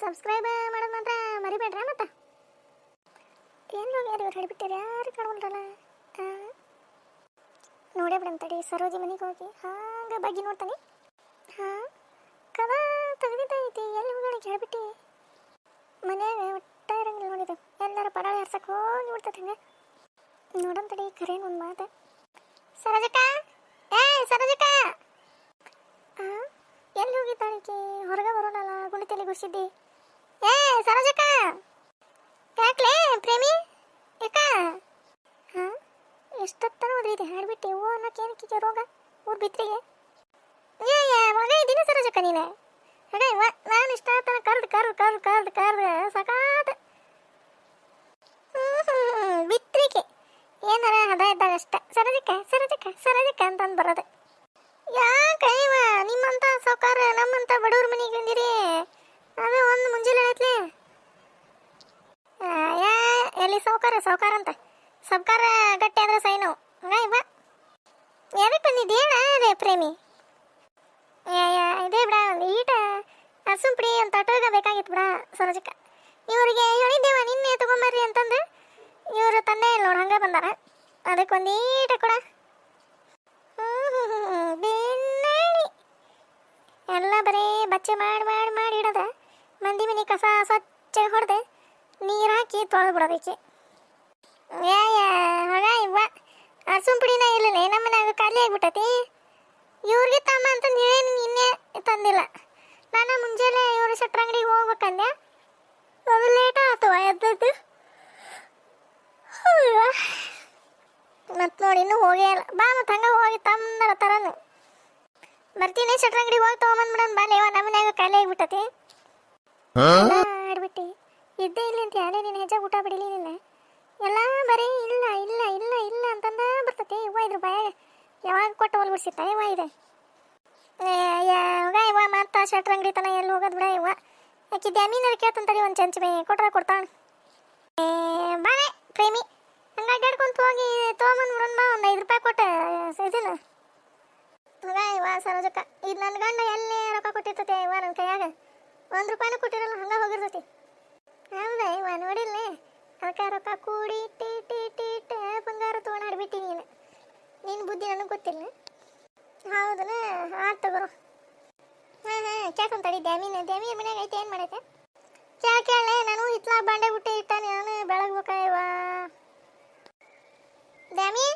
Subscribe ಮಾಡೋದು ಮಾತ್ರ ಮರಿಬೇಡ್ರಿ. ಮತ್ತೆ ಏನು ಹೋಗ್ಯಾರ ಇವ್ರು ಹಿಡಿಬಿಟ್ಟಿರಿ, ಯಾರು ಕಾಣವಲ್ರಲ್ಲ. ನೋಡೇ ಬಿಡಂತಡಿ ಸರೋಜಿ ಮನೆಗೆ ಹೋಗಿ ಹಾಗೆ ಬಗ್ಗೆ ನೋಡ್ತಾನೆ. ಹಾಂ ಕದ ತೆಗೆದಿದ್ದೈತಿ, ಎಲ್ಲಿ ಹೋಗೋಣ ಕೇಳ್ಬಿಟ್ಟು ಮನ್ಯಾಗ ಒಟ್ಟ ಇರಂಗಿಲ್ಲ ನೋಡಿದ್ದು. ಎಲ್ಲರೂ ಪಡಾಳಿ ಹರ್ಸಕ್ಕೆ ಹೋಗಿ ಬಿಡ್ತೈತೆ. ಹಂಗೆ ನೋಡಂತಡಿ ಕರೇನು ಒಂದು ಮಾತು. ಸರೋಜಕ್ಕ, ಏ ಸರೋಜಕ್ಕ, ಹಾಂ ಎಲ್ಲಿ ಹೋಗಿದ್ದಾಳಿಕೆ? ಹೊರಗೆ ಬರೋಣಲ್ಲ, ಗುಂಡಿತಲ್ಲಿ ಗುಡಿಸಿದ್ದಿ. ಏ ಸರೋಜಕ್ಕ, ಯಾಕ್ಲೇ ಪ್ರೇಮಿ ಯಾಕ? ಹಾಂ ಎಷ್ಟೊತ್ತನ ಹೋದ್ರಿದೆ ಹಾಡ್ಬಿಟ್ಟು ಓ ಅನ್ನೋಕೆ ಏನಕ್ಕೆ ರೋಗ ಊರು ಬಿತ್ರಿಗೆ? ಏ ಮಗ ಇದ್ದೀನಿ ಸರೋಜಕ್ಕ ನೀನು. ಹಾಗ ನಾನು ಇಷ್ಟ ತನ ಕರ್ದು ಸಕಾತ ಬಿತ್ರಿಕೆ ಏನಾರ ಹದ ಇದ್ದಾಗ ಅಷ್ಟ ಸರೋಜಕ್ಕ ಅಂತಂದು ಬರೋದು. ಯಾಕೆ ಇವ ನಿಮ್ಮಂತ ಸೌಕಾರ ನಮ್ಮಂತ ಬಡವ್ರ ಮನೆಗೆ ಬಂದಿರಿ? ಅದು ಒಂದು ಮುಂಜಾನೆ ಐತ್ಲಿ. ಎಲ್ಲಿ ಸೌಕಾರ ಅಂತ ಸಬ್ಕಾರ ಗಟ್ಟಿ ಅಂದ್ರೆ ಸೈನು ಹಂಗ ಇವ. ಯಾರಿಗೆ ಬಂದಿದ್ದೇನ ಅದೇ ಪ್ರೇಮಿ? ಇದೇ ಬಿಡ, ಒಂದು ಈಟ ಸುಂಪಡಿ ಒಂದು ತಟೋಗ ಬೇಕಾಗಿತ್ತು ಬಿಡ ಸರೋಜಕ್ಕ. ಇವ್ರಿಗೆ ಹೇಳಿದ್ದೇವ ನಿನ್ನೆ ತಗೊಂಬರ್ರಿ ಅಂತಂದು ಇವರು ತಂದೆ ಇಲ್ಲ ನೋಡು, ಹಂಗೆ ಬಂದಾರ. ಅದಕ್ಕೊಂದು ಈಟ ಕೊಡ. ಬೆನ್ನಾಳಿ ಎಲ್ಲ ಬರೀ ಬಚ್ಚೆ ಮಾಡಿ ಇಡೋದ. ಮಂದಿ ಮನೆ ಕಸ ಸ್ವಚ್ಛ ಹೊಡೆದು ನೀರು ಹಾಕಿ ತೊಳೆದು ಬಿಡೋದಕ್ಕೆ. ಹೊಗ ಇವ್ವ ಸುಂಪಡಿನ ಇಲ್ಲಲೇ ನಮ್ಮನ್ಯಾಗ ಖಾಲಿ ಆಗ್ಬಿಟ್ಟತಿ. ಇವ್ರಿಗೆ ತಮ್ಮ ಅಂತಂದು ಹೇಳೇನು ನಿನ್ನೆ ತಂದಿಲ್ಲ. ನಾನು ಮುಂಜಾನೆ ಇವರು ಶೆಟ್ರ ಅಂಗಡಿಗೆ ಹೋಗ್ಬೇಕಂದೆ, ಅದು ಲೇಟ್ ಆಯ್ತು ಎದ್ದದ್ದು. ಮತ್ತು ನೋಡಿ ಇನ್ನೂ ಹೋಗೇ ಇಲ್ಲ. ಬಾ ಮತ್ತು ಹಂಗೆ ಹೋಗಿ ತಮ್ಮರ ತರನು ಬರ್ತೀನಿ. ಶೆಟ್ರ ಅಂಗಡಿಗೆ ಹೋಗಿ ತೊಗೊಂಬಂದ್ಬಿಡೋಣ ಬಾ. ಲೇವ ನಮ್ಮನ್ಯಾಗ ಖಾಲಿ ಆಗಿಬಿಟ್ಟತಿ. ಆಡ್ಬಿಟ್ಟು ಇದ್ದೇ ಇಲ್ಲ ಅಂತ ಯಾರೇ ನೀನು ಹೆಜ್ಜೆ ಊಟ ಬಿಡಿಲಿ ನಿನ್ನ ಎಲ್ಲ ಬರೀ ಇಲ್ಲ ಅಂತಂದ ಬರ್ತತಿ. ಇವ್ವ ಇದ್ರ ಬಾಯಾಗ ಯಾವಾಗ ಕೊಟ್ಟು ಹೊಲ್ ಬಿಡ್ಸಿತ್ತ ಇವ ಇದೆ. ಹೋಗ ಇವ ಮತ್ತು ಶೆಟ್ರ ಅಂಗಡಿ ತನ ಎಲ್ಲಿ ಹೋಗೋದು ಬಿಡ. ಇವ ಆಕಿ ದ್ಯಾಮೀನಾರು ಕೇಳ್ತಂತಡಿ ಒಂದು ಚಂಚ ಬೇ ಕೊಡ್ತಾಳ. ಬಾನೆ ಪ್ರೇಮಿ ಹಂಗೆ ಅಡ್ಡಾಡ್ಕೊಂತ ಹೋಗಿ ತೊಗೊಂಬಂದ್ಬಿಡೋಣ ಬಾ. ಒಂದು 5 ರೂಪಾಯಿ ಕೊಟ್ಟು ಇದನ್ನು ಹೋಗ ಇವ ಸರೋಜಕ್ಕ. ಇದು ನನ್ನ ಗಂಡ ಎಲ್ಲಿ ರೊಕ್ಕ ಕೊಟ್ಟಿರ್ತತಿ ಇವ ನನ್ನ ಕೈಯಾಗ 1 ರೂಪಾಯಿನೂ ಕೊಟ್ಟಿರಲ್ಲ, ಹಂಗೆ ಹೋಗಿರ್ತತಿ. ಹೌದಾ ಇವ ನೋಡಿಲ್ಲ? ಅದಕ್ಕೆ ರೊಕ್ಕ ಕೂಡಿ ಟೀಟ್ ಬಂಗಾರ ತೊಗೊಂಡು ಆಡ್ಬಿಟ್ಟಿ ನೀನು. ನಿನ್ನ ಬುದ್ಧಿ ನನಗೆ ಗೊತ್ತಿಲ್ಲ. ಹೌದನ? ಆಯ್ತು ತಗೋರು. ಹಾಂ ಕೇಳ್ಕೊಂತಡಿ. ದ್ಯಾಮೀನ ಮನ್ಯಾಗ ಐತೆ ಏನು ಮಾಡೈತೆ ಕೇಳೇ. ನಾನು ಹಿತ್ಲಾಗ ಬಾಂಡೆ ಬಿಟ್ಟು ಇಟ್ಟ ನಾನು ಬೆಳಗ್ಬೇಕ ಇವ. ದ್ಯಾಮಿ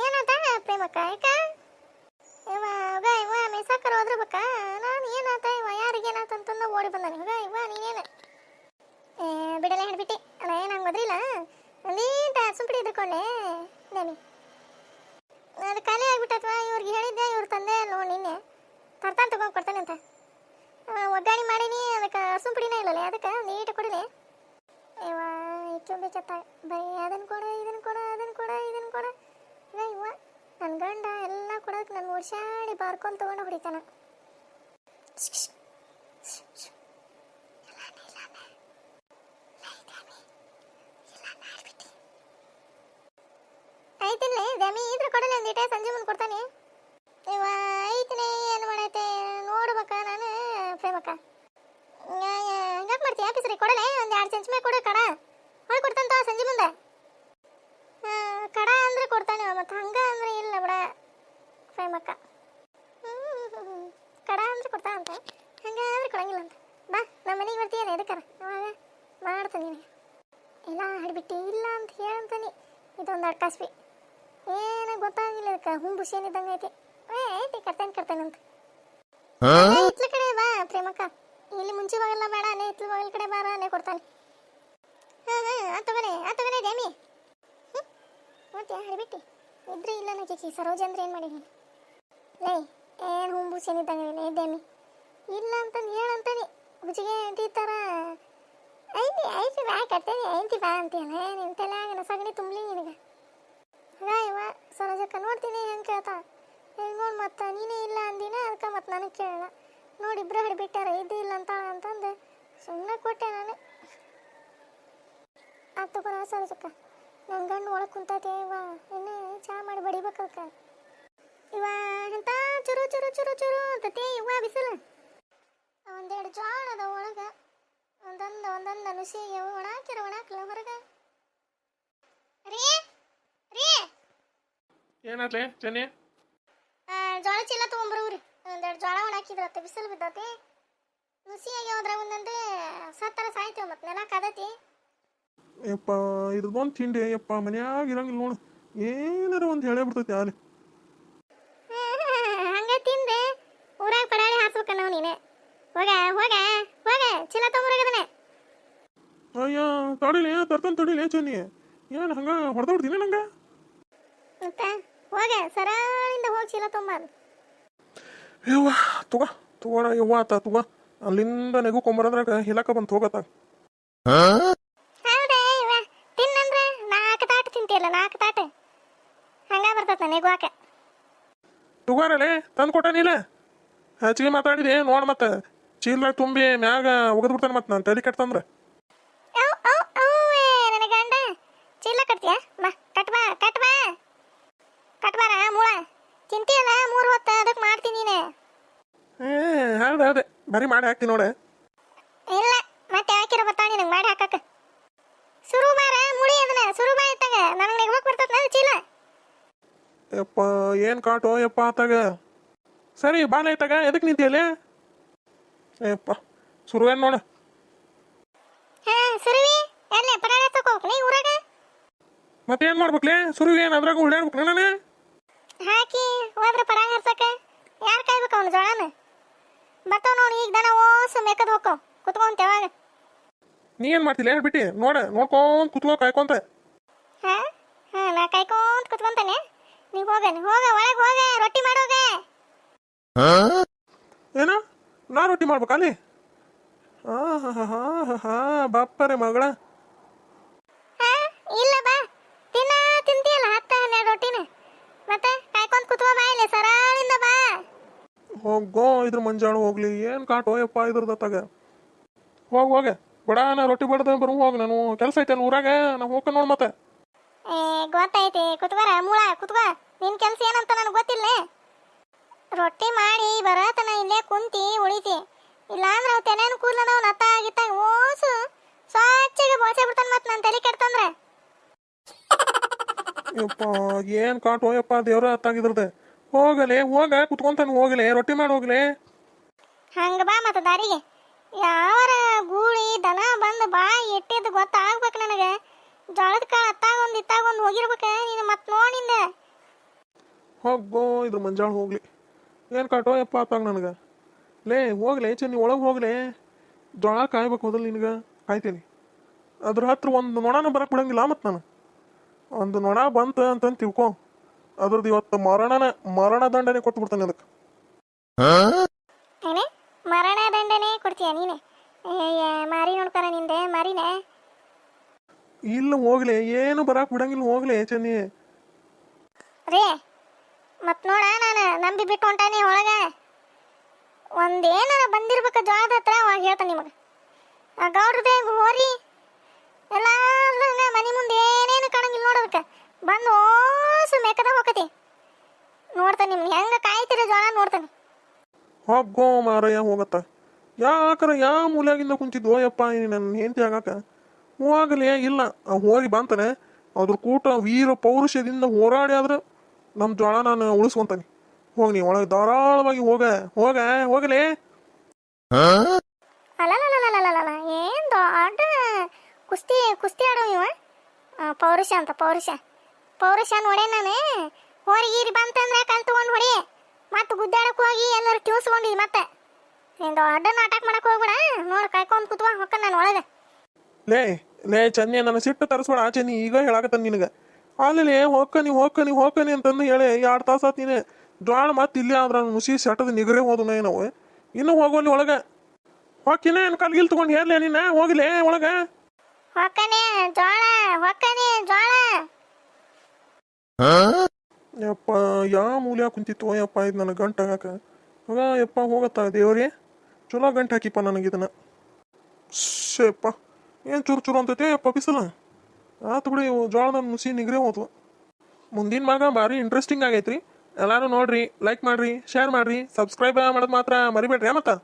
ಏನಂತ ಪ್ರೇಮಕ್ಕ ಯಾಕ? ಇವ ಮೇಸಾಕರ ಹೋದ್ರ ಬಕ್ಕ. ನಾನು ಏನಾತ ಇವ ಯಾರಿಗೇನಾತ ಅಂತಂದ ಓಡಿ ಬಂದಾನೆ. ಇವ ನೀನೇನು ಬಿಡಲ್ಲ ಹಿಡ್ಬಿಟ್ಟು ಅಲ್ಲ ನಂಗೆ ಗೊತ್ತಿಲ್ಲ. ಒಂದೀಟ ಸುಂಪಡಿ ಇದ್ಕೊಂಡೆ ದ್ಯಾಮಿ. ಅದು ಖಾಲಿ ಆಗ್ಬಿಟ್ಟತ್ವ. ಇವ್ರಿಗೆ ಹೇಳಿದ್ದೆ, ಇವ್ರ ತಂದೆ ನೋಡಿ ನಿನ್ನೆ ತರ್ತಾನೆ ತಗೊಂಡು ಕೊಡ್ತಾನೆ ಅಂತ. ಒಗ್ಗಾಣಿ ಮಾಡೀನಿ, ಅದಕ್ಕೆ ಸುಂಪಡಿನೇ ಇಲ್ಲಲ್ಲ, ಅದಕ್ಕೆ ಒಂದು ಈಟ ಕೊಡಿದೆ. ಇವ ಇಚ್ಚೊಂಬೆ ಚತ್ತ ಬರೀ ಅದನ್ನು ಕೊಡು ಇದನ್ನು ಕೊಡು. ಇವ ನನ್ನ ಗಂಡ ಎಲ್ಲ ಕೊಡೋಕೆ ನನ್ನ ಓಡ್ಸಾಡಿ ಬಾರ್ಕೊಂಡು ತೊಗೊಂಡು ಹೊಡಿತಾನ. ಐತಿನ್ಲೇ ದ್ಯಾಮಿ, ಇದ್ರೆ ಕೊಡಲಿ ಒಂದು ಈಟೆ, ಸಂಜೆ ಮುಂದೆ ಕೊಡ್ತಾನೆ. ಇವ ಐತಿನೇ ಏನು ಮಾಡೈತೆ ನೋಡ್ಬೇಕ ನಾನು ಪ್ರೇಮಕ್ಕ. ಹಂಗಾಕೆ ಮಾಡ್ತೀಯ? ಆಫೀಸ್ರಿ ಕೊಡಲೆ ಒಂದು 2 ಚಂಚ ಮೇಲೆ ಕೊಡು. ಕಡ ಹೊಳ್ ಕೊಡ್ತಾನಂತ ಸಂಜೆ ಮುಂದೆ. ಕಡ ಅಂದ್ರೆ ಕೊಡ್ತಾನೆ, ಮತ್ತು ಹಂಗೆ ಅಂದ್ರೆ ಇಲ್ಲ ಬಿಡ ಪ್ರೇಮಕ್ಕ. ಕಡ ಅಂದ್ರೆ ಕೊಡ್ತಾನಂತ, ಹಂಗೆ ಅಂದ್ರೆ ಕೊಡಂಗಿಲ್ಲ ಅಂತ. ಬಾ ನಮ್ಮ ಮನೆಗೆ ಬರ್ತೀಯಲ್ಲ ಎದಕ್ಕಾರ ಅವಾಗ ಮಾಡ್ತಾನೆ. ನೀನು ಇಲ್ಲ ಹಾಡ್ಬಿಟ್ಟು ಇಲ್ಲ ಅಂತ ಹೇಳಂತಾನೆ. ಇದೊಂದು ಅಡ್ಕಾಸ್ಬಿ ಏನು ಗೊತ್ತಾಗಿಲ್ಲ. ಅದಕ್ಕೆ ಹುಂಬುಸಿ ಏನಿದ್ದಂಗೆ ಐತಿ ಕಟ್ತಾನೆ ಅಂತ. ಇತ್ಲ ಕಡೆ ಬಾ ಪ್ರೇಮಕ್ಕ, ಇಲ್ಲಿ ಮುಂಚೆ ಬಾಗಲ್ಲ ಬೇಡ, ಇತ್ಲ ಬಾಗಲ ಕಡೆ ಬಾರ, ಕೊಡ್ತಾನೆ. ಹಾಂ ತಗೋನೆ ದ್ಯಾಮಿ. ಮತ್ತೆ ಹಾಡ್ಬಿಟ್ಟು ಇದ್ರೆ ಇಲ್ಲ ನಕ್ಕಿ ಸರೋಜ ಅಂದ್ರೆ ಏನು ಮಾಡಿ ನೀನು? ಲೇ ಏನು ಹುಂಬುಸಿ ಏನಿದ್ದಂಗೆ ದ್ಯಾಮಿ. ಇಲ್ಲ ಅಂತಂದು ಹೇಳಂತಾನೆ. ಹುಚ್ಚಿಗೆ ಆಂಟಿ ಥರ ಐತಿ ಬಾ ಕಟ್ತೇನೆ ಐತಿ ಬಾ ಅಂತೀಯಲ್ಲ. ನಿಂತೆಲ್ಲ ಸಗಣಿ ತುಂಬಲಿ ನಿನಗೆ. ಇವ ಸರೋಜಕ್ಕ ನೋಡ್ತೀನಿ ಹೆಂಗೆ ಕೇಳ್ತಾ. ನೋಡಿ ಮತ್ತು ನೀನೇ ಇಲ್ಲ ಅಂದಿನ, ಅದಕ್ಕೆ ಮತ್ತು ನನಗೆ ಕೇಳಲ್ಲ. ನೋಡಿ ಇಬ್ಬರು ಹಿಡ್ಬಿಟ್ಟಾರ, ಇದು ಇಲ್ಲ ಅಂತಂದು ಸುಮ್ಮನೆ ಕೊಟ್ಟೆ ನಾನು. ಆತು ತಗೋರ ಸರೋಜಕ್ಕ. ನನ್ನ ಗಂಡು ಒಳಗೆ ಕುಂತೈತೆ ಇವ, ಇನ್ನೂ ಚಹಾ ಮಾಡಿ ಬಡಿಬೇಕಲ್ಕ. ಇವ ಎಂತ ಚುರು ಅಂತತಿ ಇವ ಬಿಸಿಲು. ಒಂದೇ ನುಸಿ ಒಣಾಕಿರ ಒಣಾಕಲ್ಲ ಹೊರಗೆ ರೀ ರೀ ಏನಾತ್ಲೆ ಚೆನ್ನಿ? ಜೋಳ ಚೀಲ ತೊಗೊಂಬರ್ರಿ. ಒಂದೆರಡು ಜೋಳ ಒಣಾಕಿದ್ರತ್ತೆ, ಬಿಸಿಲು ಬಿದ್ದತಿ. ನುಸಿ ಆಗ್ಯಾವ್ರ ಒಂದೊಂದು ಸತ್ತರ ಸಾಯ್ತೀವ ಮತ್ತೆ ನೆಲ ಕಾದತಿ. ಯಪ್ಪ ಇದು ಒಂದು ತಿಂಡಿ ಯಪ್ಪ ಮನ್ಯಾಗ ಇರಂಗಿಲ್ಲ ನೋಡು, ಏನಾರ ಒಂದು ಹೇಳೇ ಬಿಡ್ತೈತಿ ಅಲ್ಲಿ. ಹಂಗೆ ತಿಂದೆ ಊರಾಗ ಪಡಾಳಿ ಹಾಸ್ಬೇಕ ನಾವು ನೀನೆ. ಹೋಗ ಹೋಗ ಹೋಗ ಚೀಲ ತೊಗೊಂಬರಗದನೆ. ಅಯ್ಯ ತಡಿಲಿ ತರ್ತನ್ ತಡಿಲಿ ಚೆನ್ನಿ, ಏನು ಹಂಗ ಹೊಡೆದೋಡ್ತೀನಿ ನಂಗೆ ಮತ್ತೆ ಹೋಗ ಸರಳಿಂದ ಹೋಗಿ ಚೀಲ ತೊಗೊಂಬ. ಯವ್ವ ತಗೋಣ ಯವ್ವ ಆತ ತಗೋ, ಅಲ್ಲಿಂದ ನೆಗುಕೊಂಬರದ್ರಾಗ ಹಿಲಕ ಬಂತು ಹೋಗತ್ತ. ಹೌದಾ ಇವ ತಿನ್ನಂದ್ರೆ 4 ತಾಟು ತಿಂತೀಯಲ್ಲ, 4 ತಾಟು ಹಂಗ ಬರ್ತದ ನೆಗುವಾಕ. ತಗೋರಲೆ ತಂದು ಕೊಟ್ಟಾನಿಲ್ಲ, ಹೆಚ್ಚಿಗೆ ಮಾತಾಡಿದೆ ನೋಡ್ ಮತ್ತೆ ಚೀಲ ತುಂಬಿ ಮ್ಯಾಗ ಒಗದ್ ಬಿಡ್ತಾನೆ ಮತ್ತೆ ನಾನು ತಲೆ ಕಟ್ತಂದ್ರೆ. ನನ್ನ ಗಂಡ ಚೀಲ ಕಟ್ತೀಯ? ಬಾ ಕಟ್ಬಾ ಕಟ್ಬಾ ಕಟ್ಬಾರ ಮೂಳ ತಿಂತೀಯಲ್ಲ 3 ಹೊತ್ತು, ಅದಕ್ಕೆ ಮಾಡ್ತೀನಿ ನೀನೆ. ಹೌದೇ ಬರೀ ಮಾಡಿ ಹಾಕ್ತೀನಿ ನೋಡೆ. ಇಲ್ಲ ಮತ್ತೆ ಹಾಕಿರೋ ಬರ್ತಾವ ನಿನಗೆ ಮಾಡಿ ಹಾಕಕ್ಕ. ಸುರು ಬಾರ ಮುಳಿ ಅದನ್ನ ಸುರು ಬಾ ಇತ್ತಾಗ ನನಗೆ ನೆಗ್ಬೇಕು ಬರ್ತದ ಚೀಲ. ಯಪ್ಪ ಏನು ಕಾಟೋ ಯಪ್ಪ ಆತಾಗ. ಸರಿ ಬಾಲ ಐತಾಗ ಎದಕ್ಕೆ ನಿಂತಿಯಲ್ಲ? ಯಪ್ಪ ಸುರುವೇನು ನೋಡ. ಸುರುವಿ ಎಲ್ಲೇ ಪರಾಡ ತಗೋಕ್ ನೀ ಊರಾಗ ಮತ್ತೇನು ಮಾಡ್ಬೇಕ್ಲೆ? ಸುರುವಿ ಏನು ಅದ್ರಾಗ ಉಳ್ಳಾಡ್ಬೇಕು ನಾನು ಹಾಕಿ ಹೋದ್ರೆ ಪರಾಗ ಹರ್ಸಕ ಯಾರು ಕಾಯ್ಬೇಕು ಅವನು ಜೋಳನ ಬರ್ತಾವ ನೋಡಿ. ಈಗ ದನ ಓಸು ಮೇಕದ್ ಹೋಕ್ಕೋ ಕುತ್ಕೊಂತ ಯಾವಾಗ. ನೀ ಏನು ಮಾಡ್ತಿಲ್ಲ ಹೇಳ್ಬಿಟ್ಟು ನೋಡ್ಕೊಂತ ಕುತ್ಕೋ ಕಾಯ್ಕೊಂತ. ನಾ ಕಾಯ್ಕೊಂತ ಕುತ್ಕೊಂತಾನೆ. ನೀವು ಹೋಗ ಒಳಗೆ ಹೋಗ ರೊಟ್ಟಿ ಮಾಡೋಗ. ಏನ ನಾ ರೊಟ್ಟಿ ಮಾಡ್ಬೇಕಾ ಅಲ್ಲಿ? ಬಾಪ್ಪರೆ ಮಗಳ. ಇಲ್ಲ ಬಾ ತಿಂತೀಯಲ್ಲ 10-12 ರೊಟ್ಟಿನ ಮತ್ತೆ ಕಾಯ್ಕೊಂತ ಕುತ್ಕೋ ಬಾ ಇಲ್ಲಿ ಸರಳಿಂದ ಬಾ. ಹೋಗೋ ಇದ್ರ ಮಂಜಾಳು ಹೋಗ್ಲಿ, ಏನು ಕಾಟೋ ಯಪ್ಪ ಇದ್ರದತ್ತಾಗ. ಹೋಗೆ ಬಡಾನ ರೊಟ್ಟಿ ಬಡ್ದ ಬರು ಹೋಗಿ, ನಾನು ಕೆಲಸ ಐತೆ ಊರಾಗ, ನಾವು ಹೋಗ್ಕ ನೋಡ್ ಮತ್ತೆ. ಗೊತ್ತೈತಿ ಕುತ್ಕೋರ ಮೂಳ ಕುತ್ಕೋ. ನಿನ್ ಕೆಲ್ಸ ಏನಂತ ನನಗೆ ಗೊತ್ತಿಲ್ಲ. ರೊಟ್ಟಿ ಮಾಡಿ ಬರತನ ಇಲ್ಲೇ ಕುಂತಿ ಉಳಿತಿ, ಇಲ್ಲಾಂದ್ರೆ ಅವು ತೆನೇನು ಕೂದಲದವ್ ನತ್ತ ಆಗಿತ್ತಾಗ ಓಸು ಸ್ವಚ್ಛಗೆ ಬೋಳ್ಸೇ ಬಿಡ್ತಾನೆ ಮತ್ತೆ ನನ್ನ ತಲೆ ಕೆಡ್ತಂದ್ರೆ. ಯಪ್ಪ ಏನು ಕಾಟೋ ಯಪ್ಪ ದೇವ್ರ ಹತ್ತಾಗಿದ್ರದೆ. ಹೋಗಲೆ ಹೋಗ ಕುತ್ಕೊಂತಾನೆ ಹೋಗಲೆ ರೊಟ್ಟಿ ಮಾಡಿ ಹೋಗ್ಲೆ. ಹಂಗ ಬಾ ಮತ್ತೆ ದಾರಿಗೆ ಯಾವರ ಗೂಳಿ ದನ ಬಂದು ಬಾಯಿ ಇಟ್ಟಿದ್ದು ಗೊತ್ತಾಗ್ಬೇಕು ನನಗೆ. ಜೋಳದ ಕಾಳು ಅತ್ತಾಗೊಂದು ಇತ್ತಾಗೊಂದು ಹೋಗಿರ್ಬೇಕು ನೀನು ಮತ್ತೆ ನೋಡಿಂದ. ಹೋಗೋ ಇದ್ರ ಮಂಜಾಳು ಹೋಗ್ಲಿ, ಏನು ಕಾಟೋ ಯಪ್ಪ ಆತಾಗ ನನಗೆ. ಲೇ ಹೋಗ್ಲೆ ಚೆನ್ನಿ ಒಳಗೆ ಹೋಗ್ಲೆ, ಜೋಳ ಕಾಯ್ಬೇಕು ಹೋದಲ್ ನಿನಗೆ ಕಾಯ್ತೀನಿ. ಅದ್ರ ಹತ್ರ ಒಂದು ನೊಣನ ಬರಕ್ಕೆ ಬಿಡಂಗಿಲ್ಲ ಮತ್ತೆ ನಾನು. ಒಂದು ನೊಣ ಬಂತು ಅಂತಂದು ತಿಳ್ಕೊ, ಅದ್ರದ್ದು ಇವತ್ತು ಮರಣ ದಂಡನೆ ಕೊಟ್ಟು ಬಿಡ್ತಾನೆ ಅದಕ್ಕೆ. ಏನೇ ಮರಣ ದಂಡನೆ ಕೊಡ್ತೀಯ ನೀನೆ? ಮಾರಿ ನೋಡ್ತಾರ ನಿಂದೆ ಮಾರಿನೇ. ಇಲ್ಲ ಹೋಗ್ಲೆ, ಏನು ಬರಕ್ಕೆ ಬಿಡಂಗಿಲ್ಲ ಹೋಗ್ಲೆ ಚೆನ್ನಿ. ರೇ ಮತ್ ನೋಡ ನಾನು ನಂಬಿ ಬಿಟ್ಟು ಹೊಂಟಾನೆ ಒಳಗ. ಒಂದೇನಾರ ಬಂದಿರ್ಬೇಕು ಜೋಳದ ಹತ್ರ, ಅವಾಗ ಹೇಳ್ತಾನೆ ನಿಮಗೆ. ಆ ಗೌಡ್ರದೇ ಹೋರಿ ಎಲ್ಲ ಮನೆ ಮುಂದೆ ಏನೇನು ಕಾಣಂಗಿಲ್ಲ ನೋಡೋದಕ್ಕೆ ಬಂದು ಓಸು ಮೇಕದ ಹೋಗತಿ. ನೋಡ್ತಾನೆ ನಿಮ್ಗೆ ಹೆಂಗ ಕಾಯ್ತಿರ ಜೋಳ ನೋಡ್ತಾನೆ. ಹೋಗೋ ಮಾರಯ್ಯ ಹೋಗತ್ತ. ಯಾಕರ ಯಾವ ಮೂಲೆಯಾಗಿಂದ ಕುಂತಿದ್ವೋ ಯಪ್ಪ ನನ್ನ ಹೆಂಡತಿ ಆಗಾಕ. ಹೋಗಲೇ ಇಲ್ಲ ಹೋಗಿ ಬಂತಾನೆ, ಅದ್ರ ಕೂಟ ವೀರ ಪೌರುಷದಿಂದ ಹೋರಾಡಿ ಆದ್ರೆ ನಮ್ಮ ಜೋಳ ನಾನು ಉಳಿಸ್ಕೊಂತಾನೆ. ಹೋಗಿ ನೀ ಒಳಗೆ ಧಾರಾಳವಾಗಿ ಹೋಗಲೇ. ಅಲ್ಲ ಏನ್ ದೊಡ್ಡ ಕುಸ್ತಿ ಆಡೋ ಇವ. ಪೌರುಷ ನೋಡೇ ನಾನು. ಹೋರಿಗೀರಿ ಬಂತಂದ್ರೆ ಕಲ್ ತಗೊಂಡು ಹೊಡಿ, ಮತ್ತೆ ಗುದ್ದಾಡಕ್ ಹೋಗಿ ಎಲ್ಲರೂ ಕಿವಿಸ್ಕೊಂಡಿದ್ ಮತ್ತೆ. ನೀನ್ ದೊಡ್ಡ ನಾಟಕ ಮಾಡಕ್ ಹೋಗ್ಬೇಡ, ನೋಡಿ ಕಾಯ್ಕೊಂಡ್ ಕುತ್ಕೊ ಹೊಕ್ಕ ನಾನು ಒಳಗೆ. ಲೇ ಚನ್ನಿ ನನ್ನ ಸಿಟ್ಟು ತರಿಸ್ಬೇಡ ಚೆನ್ನಿ, ಈಗ ಹೇಳಾಕತ್ತಾನ ನಿನಗೆ. ಅಲ್ಲಿ ಹೋಗ್ಕನಿ ಅಂತಂದು ಹೇಳಿ 2 ತಾಸು ಆತ್ ನೀನೆ. ಜ್ವಾಳ ಮತ್ತೆ ಇಲ್ಲಿ ಆದ್ರ ನುಸಿ ಸೆಟದ ನಿಗರೇ ಹೋದು ನಾವು ಇನ್ನೂ ಹೋಗೋಲ್ಲಿ ಒಳಗೆ. ಹೊಕ್ಕಿನ ಏನು ಕಲ್ಗಿಲ್ ತಗೊಂಡು ಹೇರ್ಲೆ ನೀನ ಹೋಗಿಲೇ ಒಳಗೆ. ಹೊಕ್ಕನೆ ಜೋಳ ಯಪ್ಪ ಯಾವ ಮೂಲ್ಯ ಕುಂತಿತ್ತು ಯಪ್ಪ ಇದು ನನಗೆ ಗಂಟು ಹಾಕ. ಆಗ ಯಪ್ಪ ಹೋಗತ್ತ ದೇವ್ರಿ, ಚಲೋ ಗಂಟು ಹಾಕಿಪ್ಪ ನನಗಿದನ್ನ. ಶೇಪ್ಪ ಏನು ಚೂರು ಅಂತೈತೆ ಯಪ್ಪ ಬಿಸಲ. ಆತು ಬಿಡಿ, ಜೋಳದ ನುಸಿ ನಿಗ್ರೇ ಹೋದ್ವು. ಮುಂದಿನ ಭಾಗ ಭಾರಿ ಇಂಟ್ರೆಸ್ಟಿಂಗ್ ಆಗೈತ್ರಿ. ಎಲ್ಲರೂ ನೋಡ್ರಿ, ಲೈಕ್ ಮಾಡ್ರಿ, ಶೇರ್ ಮಾಡ್ರಿ, ಸಬ್ಸ್ಕ್ರೈಬ್ ಮಾಡೋದು ಮಾತ್ರ ಮರಿಬೇಡ್ರಿ ಮತ್ತೆ.